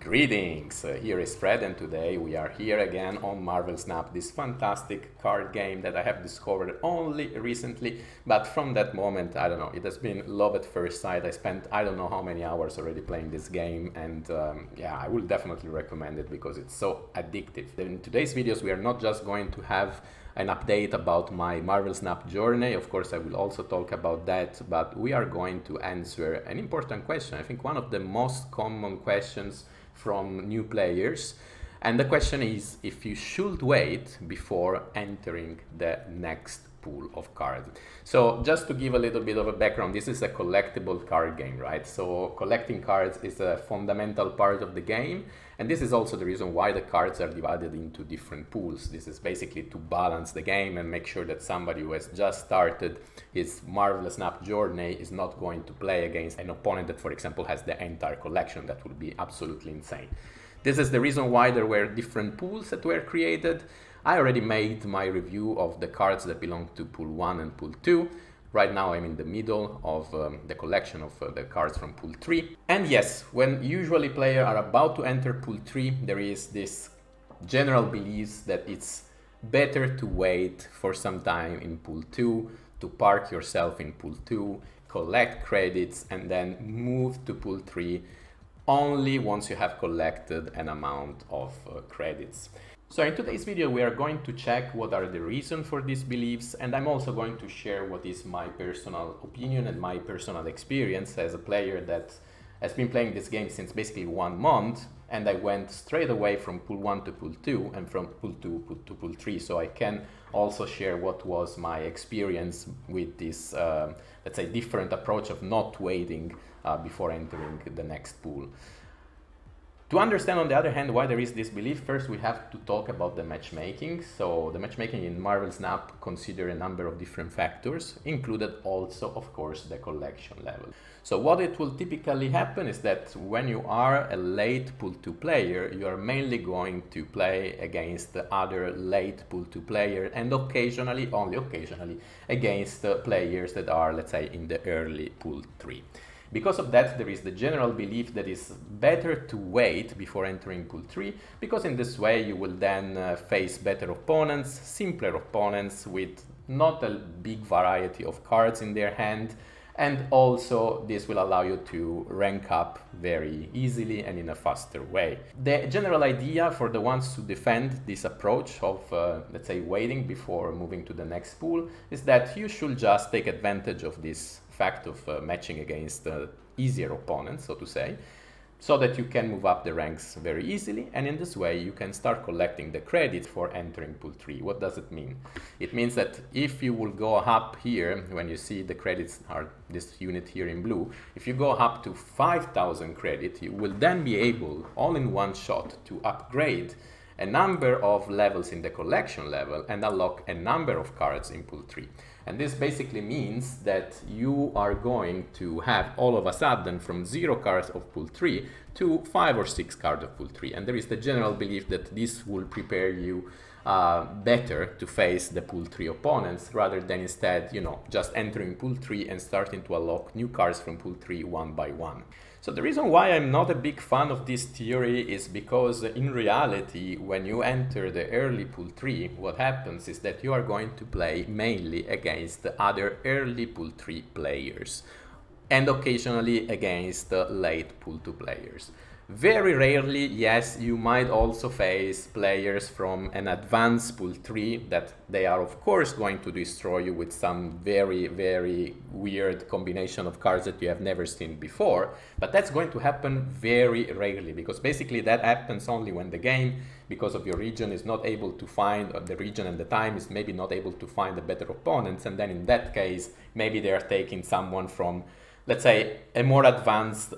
Greetings! Here is Fred, and today we are here again on Marvel Snap, this fantastic card game that I have discovered only recently, but from that moment, I don't know, it has been love at first sight. I spent I don't know how many hours already playing this game, and yeah, I will definitely recommend it because it's so addictive. In today's videos, we are not just going to have an update about my Marvel Snap journey. Of course, I will also talk about that, but we are going to answer an important question. I think one of the most common questions from new players. And the question is if you should wait before entering the next pool of cards. So just to give a little bit of a background, this is a collectible card game, right? So collecting cards is a fundamental part of the game. And this is also the reason why the cards are divided into different pools. This is basically to balance the game and make sure that somebody who has just started his Marvel Snap journey is not going to play against an opponent that, for example, has the entire collection. That would be absolutely insane. This is the reason why there were different pools that were created. I already made my review of the cards that belong to pool 1 and pool 2. Right now I'm in the middle of the collection of the cards from pool 3. And yes, when usually players are about to enter pool 3, there is this general belief that it's better to wait for some time in pool 2, to park yourself in pool 2, collect credits, and then move to pool 3 only once you have collected an amount of credits. So in today's video we are going to check what are the reasons for these beliefs, and I'm also going to share what is my personal opinion and my personal experience as a player that has been playing this game since basically 1 month, and I went straight away from pool 1 to pool 2 and from pool 2 to pool 3, so I can also share what was my experience with this, let's say, different approach of not waiting before entering the next pool. To understand, on the other hand, why there is this belief, first we have to talk about the matchmaking. So the matchmaking in Marvel Snap consider a number of different factors, included also, of course, the collection level. So what it will typically happen is that when you are a late pool 2 player, you are mainly going to play against the other late pool 2 player, and occasionally, only occasionally, against players that are, let's say, in the early pool 3. Because of that, there is the general belief that it's better to wait before entering pool 3, because in this way you will then face better opponents, simpler opponents with not a big variety of cards in their hand, and also this will allow you to rank up very easily and in a faster way. The general idea for the ones who defend this approach of, let's say, waiting before moving to the next pool is that you should just take advantage of this fact of matching against easier opponents, so to say, so that you can move up the ranks very easily, and in this way you can start collecting the credit for entering pool 3. What does it mean? It means that if you will go up here, when you see the credits are this unit here in blue, if you go up to 5,000 credit, you will then be able, all in one shot, to upgrade a number of levels in the collection level and unlock a number of cards in pool 3. And this basically means that you are going to have all of a sudden from 0 cards of pool 3 to 5 or 6 cards of pool 3. And there is the general belief that this will prepare you better to face the pool 3 opponents, rather than instead, just entering pool 3 and starting to unlock new cards from pool 3 one by one. So the reason why I'm not a big fan of this theory is because in reality, when you enter the early pool 3, what happens is that you are going to play mainly against the other early pool 3 players and occasionally against the late pool 2 players. Very rarely, yes, you might also face players from an advanced pool 3 that they are of course going to destroy you with some very, very weird combination of cards that you have never seen before, but that's going to happen very rarely, because basically that happens only when the game, because of your region, is not able to find, or the region and the time is maybe not able to find the better opponents, and then in that case maybe they are taking someone from, let's say, a more advanced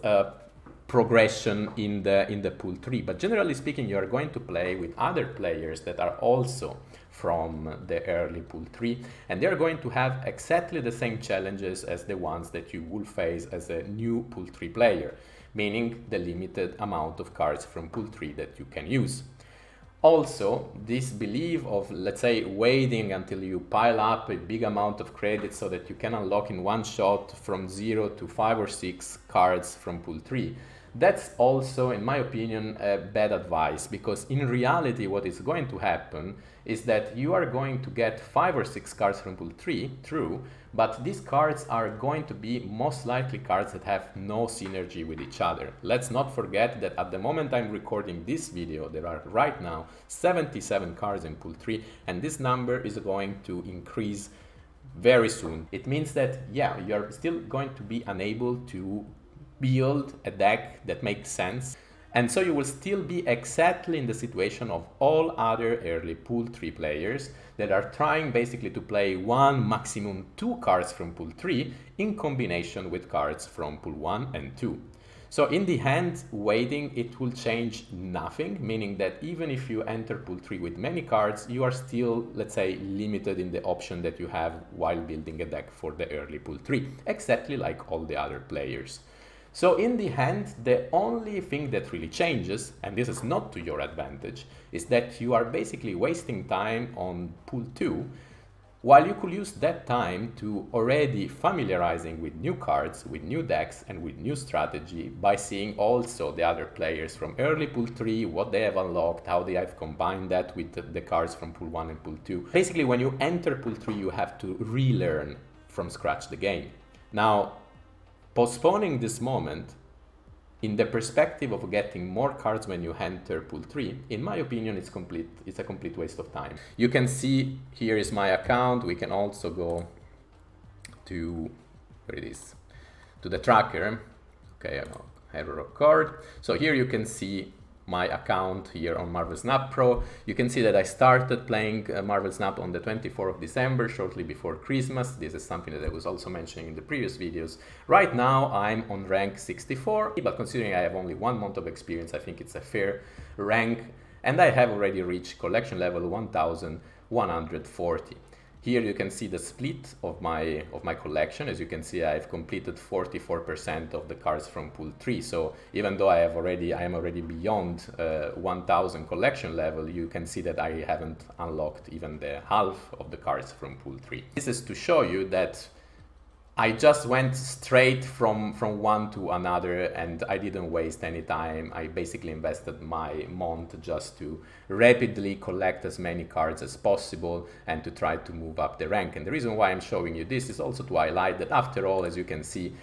progression in the pool 3. But generally speaking, you are going to play with other players that are also from the early pool 3, and they are going to have exactly the same challenges as the ones that you will face as a new pool 3 player, meaning the limited amount of cards from pool 3 that you can use. Also, this belief of, let's say, waiting until you pile up a big amount of credits so that you can unlock in one shot from 0 to 5 or 6 cards from pool 3, That's also, in my opinion, bad advice, because in reality what is going to happen is that you are going to get 5 or 6 cards from pool 3, true, but these cards are going to be most likely cards that have no synergy with each other. Let's not forget that at the moment I'm recording this video, there are right now 77 cards in pool 3, and this number is going to increase very soon. It means that, yeah, you're still going to be unable to build a deck that makes sense, and so you will still be exactly in the situation of all other early pool 3 players that are trying basically to play 1, maximum 2 cards from pool 3 in combination with cards from pool 1 and 2. So in the end, waiting, it will change nothing, meaning that even if you enter pool 3 with many cards, you are still, let's say, limited in the option that you have while building a deck for the early pool 3, exactly like all the other players. So in the end, the only thing that really changes, and this is not to your advantage, is that you are basically wasting time on pool 2, while you could use that time to already familiarizing with new cards, with new decks, and with new strategy by seeing also the other players from early pool 3, what they have unlocked, how they have combined that with the cards from pool 1 and pool 2. Basically, when you enter pool 3, you have to relearn from scratch the game. Now, postponing this moment in the perspective of getting more cards when you enter pool 3, in my opinion, it's a complete waste of time. You can see here is my account. We can also go to, where it is, to the tracker. Okay, I have a record. So here you can see my account here on Marvel Snap Pro. You can see that I started playing Marvel Snap on the 24th of December, shortly before Christmas. This is something that I was also mentioning in the previous videos. Right now I'm on rank 64, but considering I have only 1 month of experience, I think it's a fair rank, and I have already reached collection level 1140. Here you can see the split of my collection. As you can see, I've completed 44% of the cards from pool 3. So even though I am already beyond 1000 collection level, you can see that I haven't unlocked even the half of the cards from pool 3. This is to show you that I just went straight from one to another, and I didn't waste any time. I basically invested my month just to rapidly collect as many cards as possible and to try to move up the rank. And the reason why I'm showing you this is also to highlight that, after all, as you can see,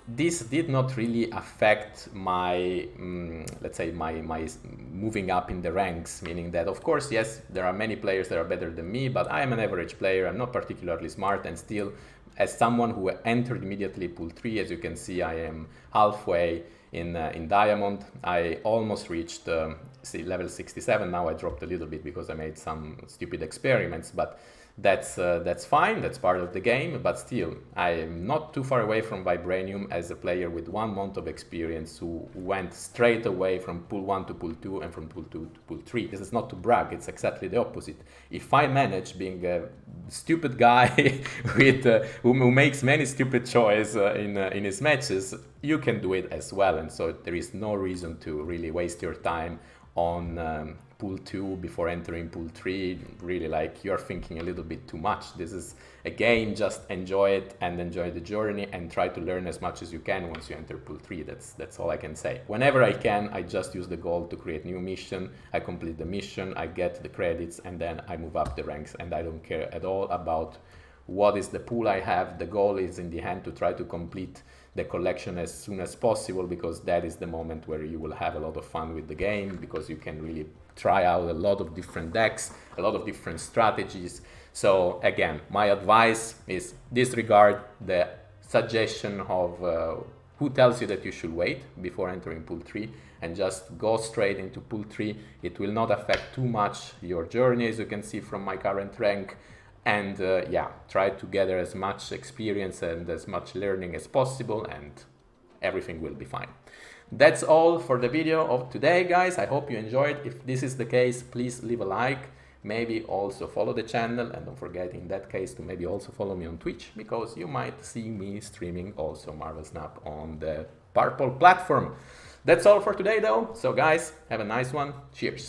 this did not really affect my, let's say, my moving up in the ranks, meaning that, of course, yes, there are many players that are better than me, but I am an average player. I'm not particularly smart, and still, as someone who entered immediately pool 3, as you can see, I am halfway in Diamond. I almost reached level 67. Now I dropped a little bit because I made some stupid experiments, but that's fine, that's part of the game. But still, I am not too far away from Vibranium as a player with 1 month of experience who went straight away from pool 1 to pool 2 and from pool 2 to pool 3. This is not to brag, it's exactly the opposite. If I manage, being a stupid guy with who makes many stupid choices in his matches, you can do it as well. And so there is no reason to really waste your time on pool 2 before entering pool 3. Really, like, you're thinking a little bit too much. This is a game, just enjoy it and enjoy the journey and try to learn as much as you can once you enter pool 3. That's all I can say. Whenever I can, I just use the gold to create new mission. I complete the mission, I get the credits, and then I move up the ranks, and I don't care at all about what is the pool I have. The goal is in the end to try to complete the collection as soon as possible, because that is the moment where you will have a lot of fun with the game, because you can really try out a lot of different decks, a lot of different strategies. So again, my advice is disregard the suggestion of who tells you that you should wait before entering pool 3, and just go straight into pool 3. It will not affect too much your journey, as you can see from my current rank. And yeah, try to gather as much experience and as much learning as possible, and everything will be fine. That's all for the video of today, guys. I hope you enjoyed. If this is the case, please leave a like. Maybe also follow the channel, and don't forget, in that case, to maybe also follow me on Twitch, because you might see me streaming also Marvel Snap on the Purple platform. That's all for today, though. So guys, have a nice one. Cheers.